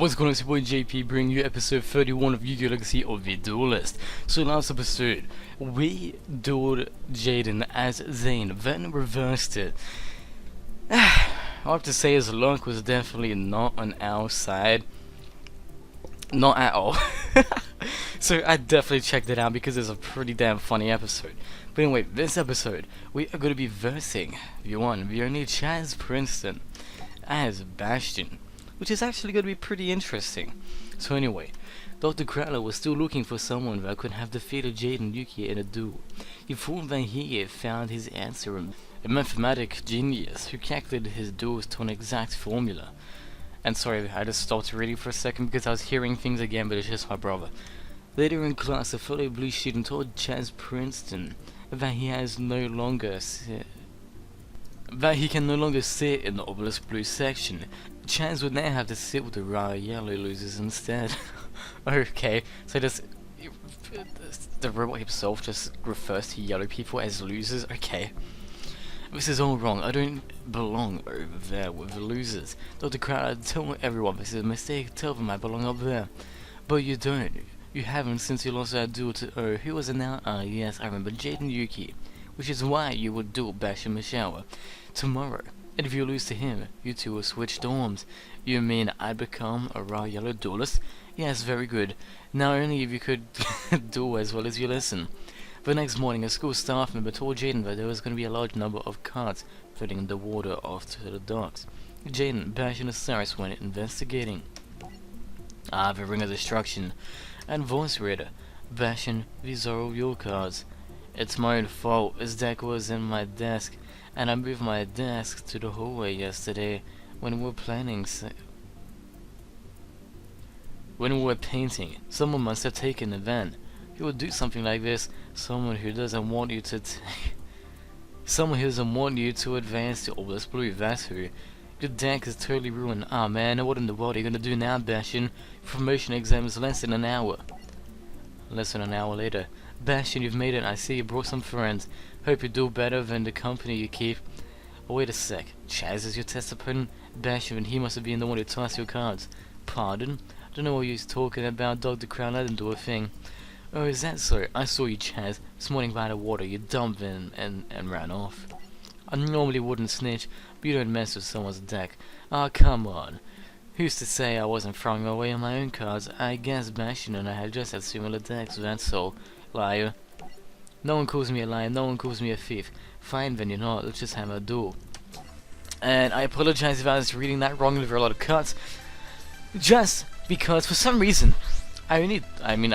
What's going on, it's your boy JP bringing you episode 31 of Yugioh Legacy of the Duelist. So last episode, we dueled Jaiden as Zane, then reversed it. I have to say his luck was definitely not on our side. Not at all. So I definitely checked it out because it's a pretty damn funny episode. But anyway, this episode, we are going to be versing the only Chaz Princeton as Bastion, which is actually going to be pretty interesting. So anyway, Dr. Crowler was still looking for someone that could have defeated Jaiden Yugioh in a duel. He thought that he had found his answer, a mathematic genius who calculated his duels to an exact formula. And sorry, I just stopped reading for a second because I was hearing things again, but it's just my brother. Later in class, a fellow blue student told Chaz Princeton that he can no longer sit in the obelisk blue section. Chaz would now have to sit with the raw yellow losers instead. Okay, so the robot himself just refers to yellow people as losers. Okay, this is all wrong. I don't belong over there with the losers. Dr. Crowder, tell everyone this is a mistake. Tell them I belong up there. But you don't. You haven't since you lost that duel to who was it now? Yes, I remember, Jaiden Yugioh. Which is why you would duel Bastion Mashawa tomorrow. And if you lose to him, you two will switch dorms. You mean I'd become a raw yellow duelist? Yes, very good. Now only if you could duel as well as you listen. The next morning, a school staff member told Jaiden that there was going to be a large number of carts floating the water off to the docks. Jaiden, Bastion, and Cyrus went investigating. The Ring of Destruction. And voice reader, Bastion, these are all your cards. It's my own fault. This deck was in my desk, and I moved my desk to the hallway yesterday when we were painting. Someone must have taken it then. Who would do something like this? Someone who doesn't want you to someone who doesn't want you to advance to Obelisk Blue, that's who. Your deck is totally ruined. Ah man, what in the world are you gonna do now, Bastion? Promotion exam is less than an hour. Less than an hour later. Bastion, you've made it. I see you brought some friends. Hope you do better than the company you keep. Oh, wait a sec. Chaz is your test opponent? Bastion, he must have been the one who tossed your cards. Pardon? I don't know what you're talking about. Dr. Crown, I didn't do a thing. Oh, is that so? I saw you, Chaz. This morning by the water, you dumped in and ran off. I normally wouldn't snitch, but you don't mess with someone's deck. Ah, come on. Who's to say I wasn't throwing away on my own cards? I guess Bastion and I had just had similar decks, that's all. Liar. No one calls me a liar, no one calls me a thief. Fine then, you're not, let's just have a duel. And I apologize if I was reading that wrong, there were a lot of cuts. Just because, for some reason, I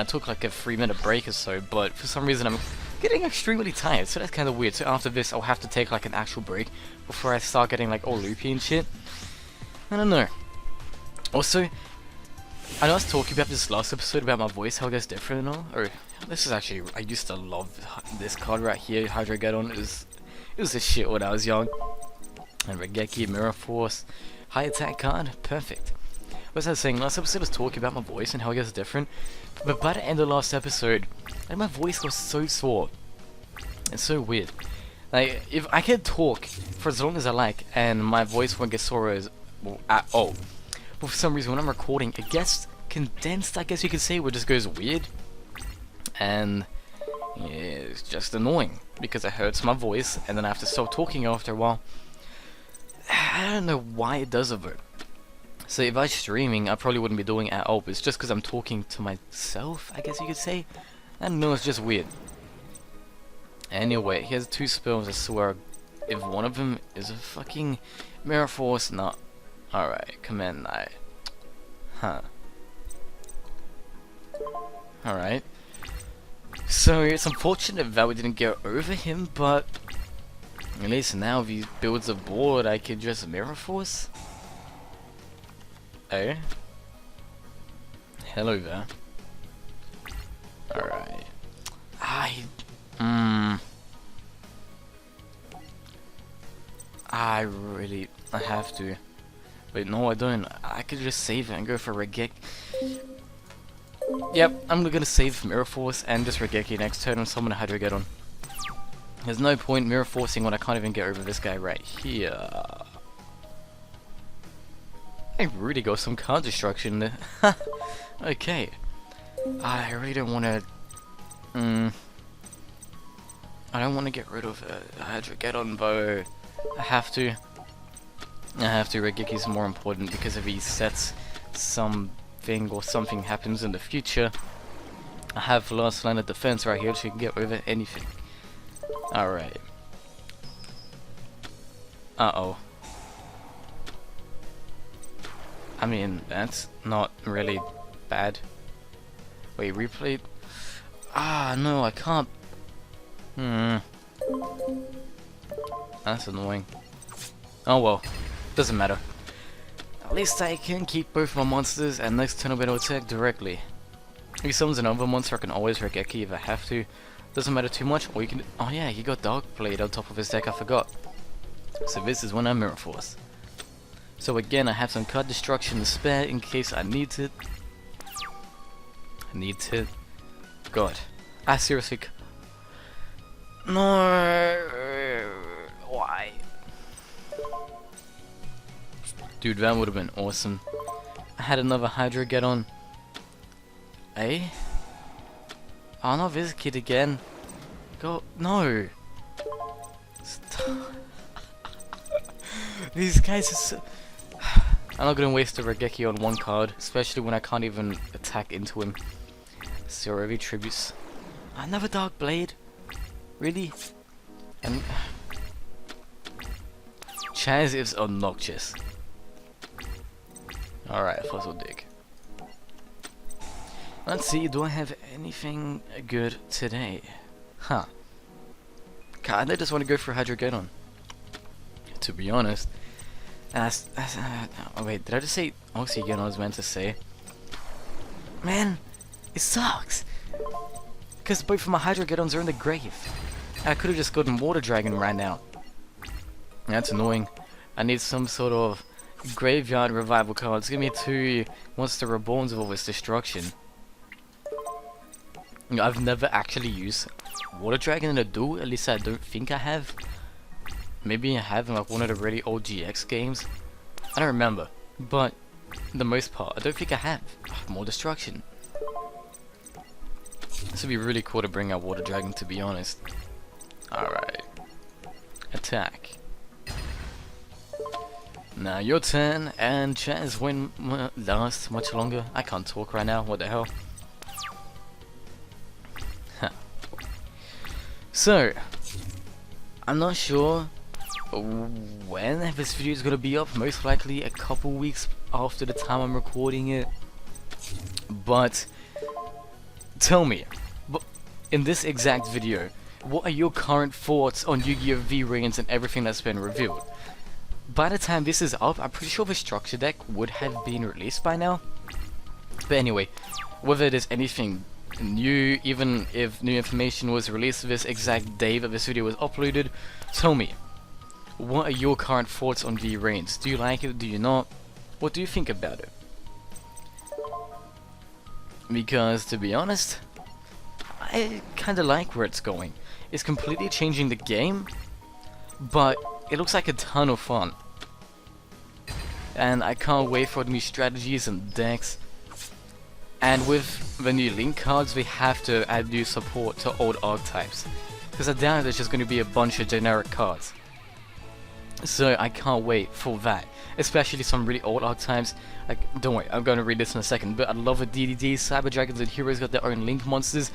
took like a 3-minute break or so, but for some reason I'm getting extremely tired, so that's kind of weird. So after this, I'll have to take like an actual break before I start getting like all loopy and shit. I don't know. Also, I know I was talking about this last episode about my voice, how it gets different and all. Or this is actually, I used to love this card right here, Hydrogeddon. It was the shit when I was young. And Regeki, Mirror Force, high attack card, perfect. What was I saying? Last episode I was talking about my voice and how it gets different. But by the end of the last episode, like, my voice was so sore. It's so weird. Like, if I can talk for as long as I like, and my voice won't get sore at all. But for some reason, when I'm recording, it gets condensed, I guess you could say, where it just goes weird. And yeah, it's just annoying, because it hurts my voice, and then I have to stop talking after a while. I don't know why it does it, though. So if I was streaming, I probably wouldn't be doing it at all, but it's just because I'm talking to myself, I guess you could say. I don't know, it's just weird. Anyway, he has 2 spells, I swear. If one of them is a fucking Mirror Force, no. Alright, Command Knight. Huh. Alright. So it's unfortunate that we didn't get over him, but at least now if he builds a board, I can just Mirror Force. Oh. Hello there. Alright. I have to. Wait, no I don't. I could just save it and go for Regeki. Yep, I'm gonna save Mirror Force and just Regeki next turn and summon a Hydrogeddon. There's no point Mirror Forcing when I can't even get over this guy right here. I really got some card destruction there. Okay. I really don't want to... I don't want to get rid of Hydrogeddon, though. I have to. Regeki's more important, because if he sets something or something happens in the future, I have last line of defense right here, so you can get over anything. Alright. Uh-oh. I mean, that's not really bad. Wait, replay? Ah, no, I can't. That's annoying. Oh well, doesn't matter. At least I can keep both my monsters, and next turn I'll be able to attack directly. If he summons another monster, I can always Regeki if I have to. Doesn't matter too much, or you can... Oh yeah, he got Dark Blade on top of his deck, I forgot. So this is when I Mirror Force. So again, I have some card destruction to spare in case I need it. God. I seriously... No. Why? Dude, that would have been awesome. I had another Hydrogeddon. Eh? Oh, not this kid again. Go. No. Stop. These guys are so... I'm not gonna waste a Regeki on one card, especially when I can't even attack into him. Zero heavy tributes. Another Dark Blade? Really? And... Chaz is obnoxious. Alright, Fossil Dig. Let's see, do I have anything good today? Huh. Kinda just want to go for Hydrogeddon. To be honest. Oh wait, did I just say Oxygen I was meant to say? Man, it sucks! Because both of my Hydrogeddons are in the grave. And I could have just gotten Water Dragon right now. That's annoying. I need some sort of graveyard revival cards. Give me 2 Monster Reborns of all this destruction. You know, I've never actually used Water Dragon in a duel, at least I don't think I have. Maybe I have in like one of the really old GX games. I don't remember, but for the most part, I don't think I have. More destruction. This would be really cool to bring out Water Dragon, to be honest. Alright. Attack. Now your turn, and Chaz won't last much longer. I can't talk right now, what the hell. Huh. So, I'm not sure when this video is going to be up, most likely a couple weeks after the time I'm recording it. But, tell me, in this exact video, what are your current thoughts on Yu-Gi-Oh! V-Reigns and everything that's been revealed? By the time this is up, I'm pretty sure the structure deck would have been released by now. But anyway, whether there's anything new, even if new information was released this exact day that this video was uploaded, tell me, what are your current thoughts on V-Reigns? Do you like it? Do you not? What do you think about it? Because, to be honest, I kinda like where it's going. It's completely changing the game, but it looks like a ton of fun. And I can't wait for the new strategies and decks. And with the new link cards, we have to add new support to old archetypes. Because I doubt there's just going to be a bunch of generic cards. So I can't wait for that. Especially some really old archetypes. Like, don't worry, I'm going to read this in a second. But I love it. DDD, Cyber Dragons, and Heroes got their own link monsters.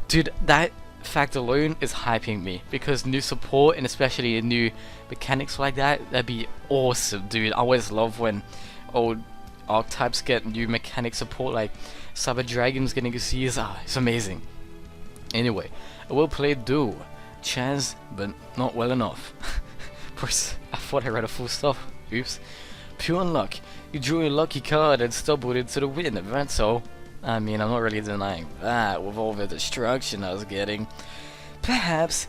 Dude, that fact alone is hyping me, because new support and especially new mechanics like that'd be awesome, dude. I always love when old archetypes get new mechanic support, like Cyber Dragons getting to see is it's amazing. Anyway, I will play Duel. Chaz, but not well enough. Of course, I thought I read a full stop. Oops. Pure luck. You drew a lucky card and stumbled into the win, that's all. I mean, I'm not really denying that with all the destruction I was getting. Perhaps,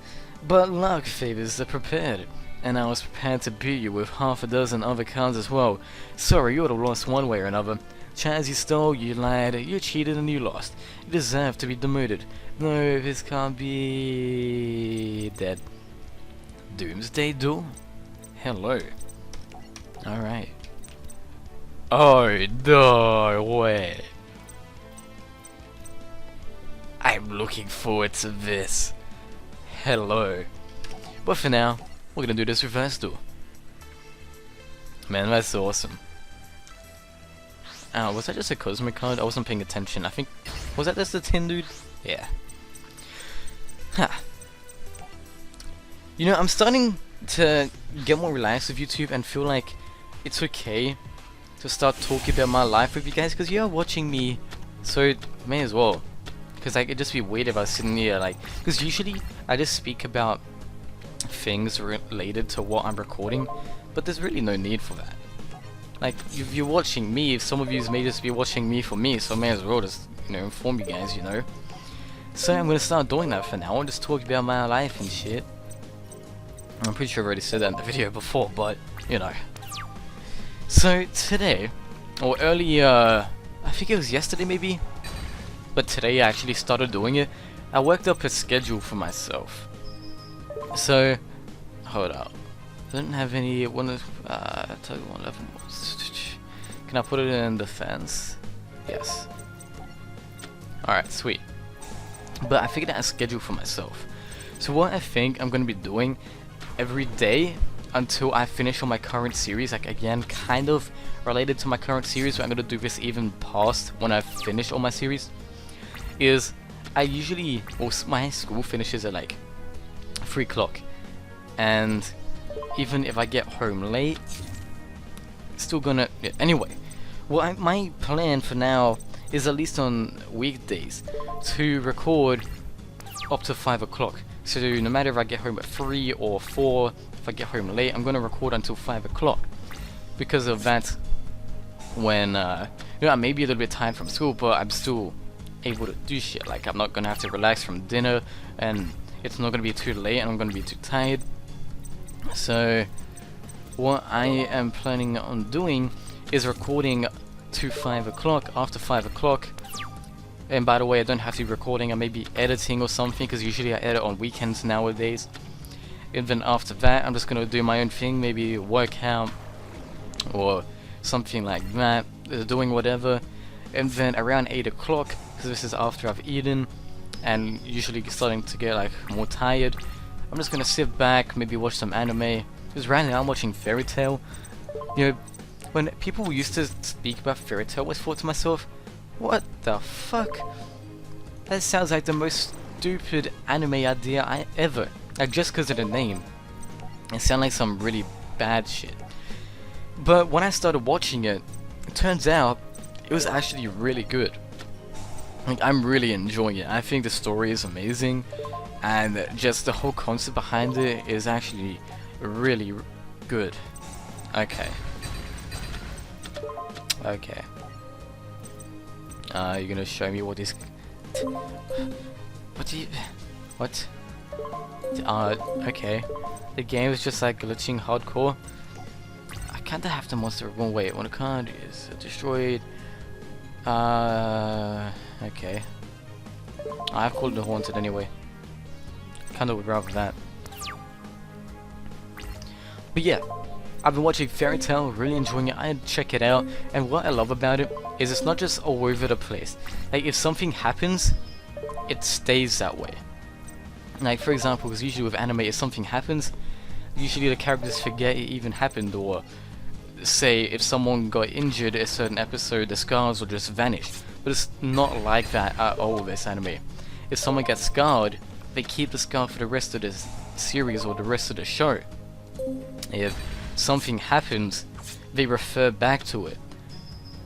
but luck favors the prepared. And I was prepared to beat you with half a dozen other cards as well. Sorry, you would have lost one way or another. Chaz, you stole, you lied, you cheated and you lost. You deserve to be demoted. No, this can't be... dead. Doomsday Duel? Hello. Alright. Oh, no way. I'm looking forward to this. Hello. But for now, we're gonna do this reverse duel. Man, that's awesome. Was that just a cosmic card? I wasn't paying attention. I think... Was that just the tin dude? Yeah. Huh. You know, I'm starting to get more relaxed with YouTube and feel like it's okay to start talking about my life with you guys, because you're watching me, so may as well. Because like, it'd just be weird if I was sitting here like... Because usually I just speak about things related to what I'm recording, but there's really no need for that. Like, if you're watching me, some of you may just be watching me for me, so I may as well just, you know, inform you guys, you know. So I'm gonna start doing that for now. I'll just talk about my life and shit. I'm pretty sure I already said that in the video before, but, you know. So today, or earlier, I think it was yesterday maybe, but today I actually started doing it. I worked up a schedule for myself. So, hold up. I don't have any one of tell you 111. Can I put it in defense? Yes. Alright, sweet. But I figured out a schedule for myself. So what I think I'm gonna be doing every day until I finish on my current series, like again kind of related to my current series, but I'm gonna do this even past when I've finished all my series, is I usually, well, my school finishes at like 3 o'clock, and even if I get home late, still gonna... Yeah, anyway, well, my plan for now is at least on weekdays to record up to 5 o'clock. So no matter if I get home at 3 or 4, if I get home late, I'm gonna record until 5 o'clock. Because of that, when, you know, I may be a little bit tired from school, but I'm still able to do shit. Like, I'm not gonna have to relax from dinner, and it's not gonna be too late, and I'm gonna be too tired. So what I am planning on doing is recording to 5 o'clock, after 5 o'clock. And by the way, I don't have to be recording, I may be editing or something, because usually I edit on weekends nowadays. And then after that, I'm just gonna do my own thing, maybe work out or something like that, doing whatever. And then around 8 o'clock, because this is after I've eaten and usually starting to get like more tired, I'm just gonna sit back, maybe watch some anime. Because right now I'm watching Fairy Tail. You know, when people used to speak about Fairy Tail, I always thought to myself, what the fuck? That sounds like the most stupid anime idea I ever. Like, just because of the name. It sounds like some really bad shit. But when I started watching it, it turns out it was actually really good. Like, I'm really enjoying it. I think the story is amazing, and just the whole concept behind it is actually really good. Okay. Okay. You're gonna show me what is... What do you... What? Okay. The game is just like glitching hardcore. I can't have the monster one way when a card is destroyed. Okay. I've called it haunted anyway. Kinda would rather that. But yeah, I've been watching Fairy Tail, really enjoying it. I'd check it out, and what I love about it is it's not just all over the place. Like, if something happens, it stays that way. Like, for example, because usually with anime, if something happens, usually the characters forget it even happened, or say if someone got injured in a certain episode, the scars will just vanish. But it's not like that at all with this anime. If someone gets scarred, they keep the scar for the rest of the series or the rest of the show. If something happens, they refer back to it.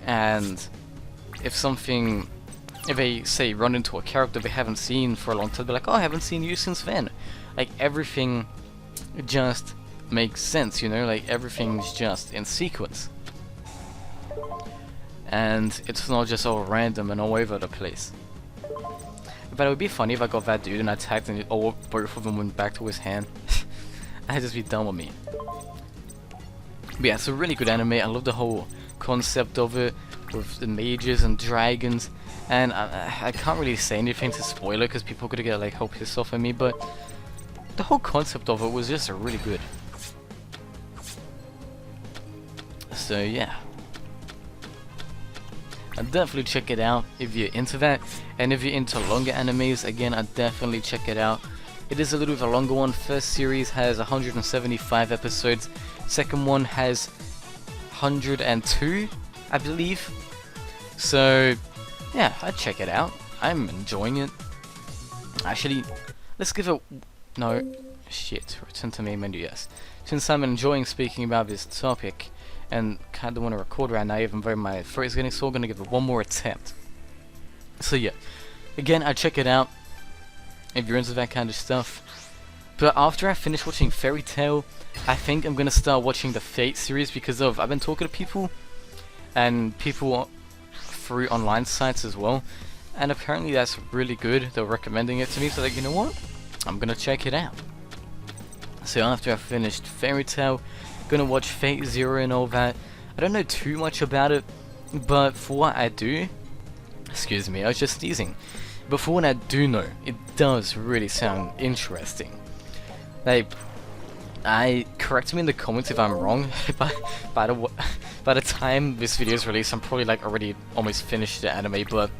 And if they say run into a character they haven't seen for a long time, they're like, oh, I haven't seen you since then. Like, everything just makes sense, you know, like everything's just in sequence. And it's not just all random and all over the place. But it would be funny if I got that dude and I attacked and both of them went back to his hand. That'd just be dumb with me. But yeah, it's a really good anime. I love the whole concept of it, with the mages and dragons. And I can't really say anything to spoil it, because people could get like all pissed off at me, but the whole concept of it was just really good. So yeah. I'd definitely check it out if you're into that. And if you're into longer animes, again, I'd definitely check it out. It is a little bit of a longer one. First series has 175 episodes. Second one has 102, I believe. So, yeah, I'd check it out. I'm enjoying it. Actually, let's give it... No. Shit. Return to main menu, yes. Since I'm enjoying speaking about this topic, and kind of want to record right now, even though my throat is getting sore, I'm going to give it one more attempt. So yeah, again, I'd check it out if you're into that kind of stuff. But after I finish watching Fairy Tail, I think I'm going to start watching the Fate series because of... I've been talking to people, and people through online sites as well, and apparently that's really good. They're recommending it to me, so like, you know what? I'm going to check it out. So after I finished Fairy Tail, gonna watch Fate Zero and all that. I don't know too much about it, but for what I do, excuse me, I was just sneezing. But for what I do know, it does really sound interesting. Like, correct me in the comments if I'm wrong. by the time this video is released, I'm probably like already almost finished the anime, but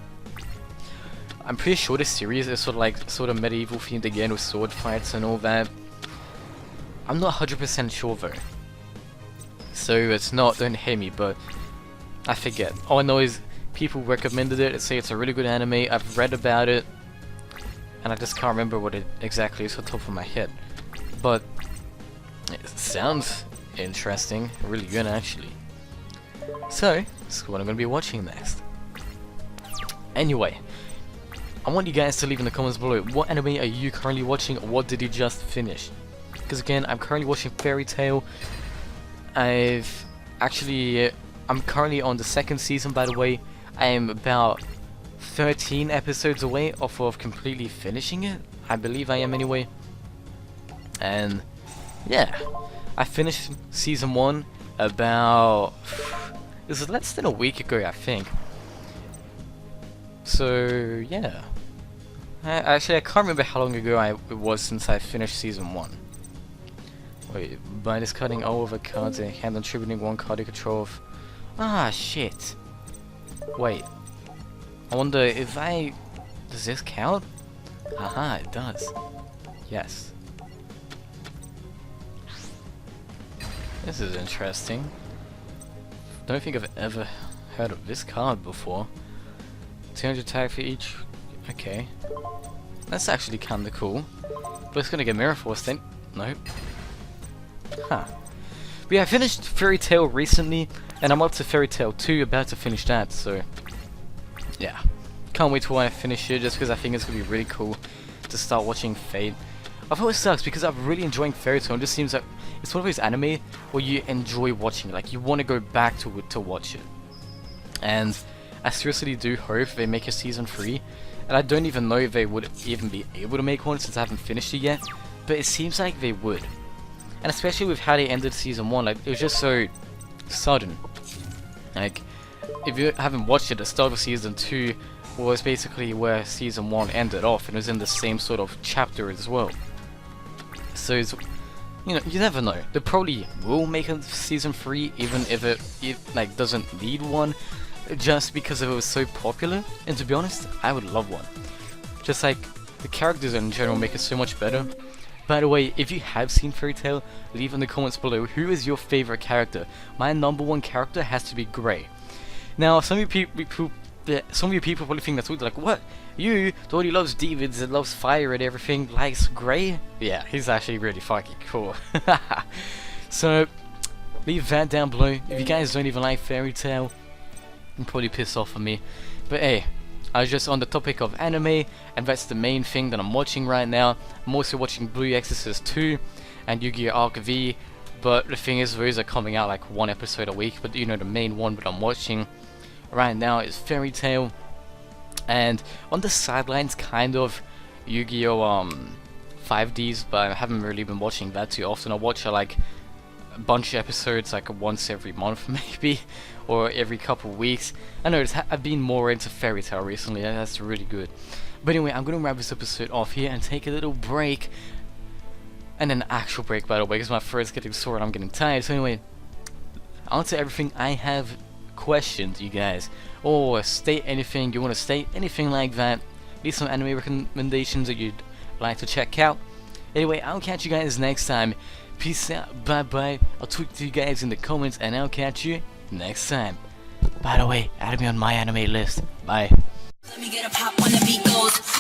I'm pretty sure this series is sort of medieval themed again with sword fights and all that. I'm not 100% sure though. So it's not, don't hate me, but I forget. All I know is people recommended it, say it's a really good anime, I've read about it, and I just can't remember what it exactly is off the top of my head. But it sounds interesting, really good actually. So, this is what I'm going to be watching next. Anyway, I want you guys to leave in the comments below, what anime are you currently watching, or what did you just finish? Because again, I'm currently watching Fairy Tail. I'm currently on the second season, by the way. I am about 13 episodes away off of completely finishing it. I believe I am anyway. And yeah, I finished season 1 about... This is less than a week ago, I think. So yeah. Actually, I can't remember how long ago it was since I finished season 1. Wait, by discarding all of the cards in hand and attributing one card to control of... Ah, shit. Wait. I wonder if I... Does this count? Aha, it does. Yes. This is interesting. Don't think I've ever heard of this card before. 200 attack for each... Okay. That's actually kinda cool. But it's gonna get Mirror Force then. Nope. Huh. But yeah, I finished Fairy Tail recently, and I'm up to Fairy Tail 2, about to finish that, so... Yeah. Can't wait till I finish it, just because I think it's gonna be really cool to start watching Fate. I thought it sucks, because I'm really enjoying Fairy Tail, and it just seems like it's one of those anime where you enjoy watching it, like you want to go back to it to watch it. And I seriously do hope they make a season 3, and I don't even know if they would even be able to make one since I haven't finished it yet, but it seems like they would. And especially with how they ended season 1, like it was just so sudden. Like, if you haven't watched it, the start of season 2 was basically where season 1 ended off, and it was in the same sort of chapter as well. So it's, you know, you never know. They probably will make a season 3, even if it like doesn't need one, just because it was so popular. And to be honest, I would love one. Just like the characters in general make it so much better. By the way, if you have seen Fairy Tail, leave in the comments below who is your favorite character. My #1 character has to be Grey. Now, some of you people probably think that's weird, like, what? You, the one who loves demons and loves fire and everything, likes Grey? Yeah, he's actually really fucking cool. So, leave that down below. If you guys don't even like Fairy Tail, you're probably pissed off at me. But hey, I was just on the topic of anime, and that's the main thing that I'm watching right now. I'm also watching Blue Exorcist 2 and Yu-Gi-Oh! Arc V, but the thing is, those are coming out like 1 episode a week, but you know, the main one that I'm watching right now is Fairy Tail, and on the sidelines, kind of Yu-Gi-Oh! 5Ds, but I haven't really been watching that too often. I watch like a bunch of episodes like once every month maybe, or every couple weeks. I know I've been more into Fairy Tail recently, and that's really good. But anyway, I'm gonna wrap this episode off here and take a little break, and an actual break, by the way, because my throat's getting sore and I'm getting tired. So anyway, on to everything I have questions, you guys, or state anything you want to state, anything like that. Leave some anime recommendations that you'd like to check out. Anyway, I'll catch you guys next time. Peace out, bye bye. I'll tweet to you guys in the comments, and I'll catch you next time. By the way, add me on my anime list. Bye. Let me get a pop when the beat goes.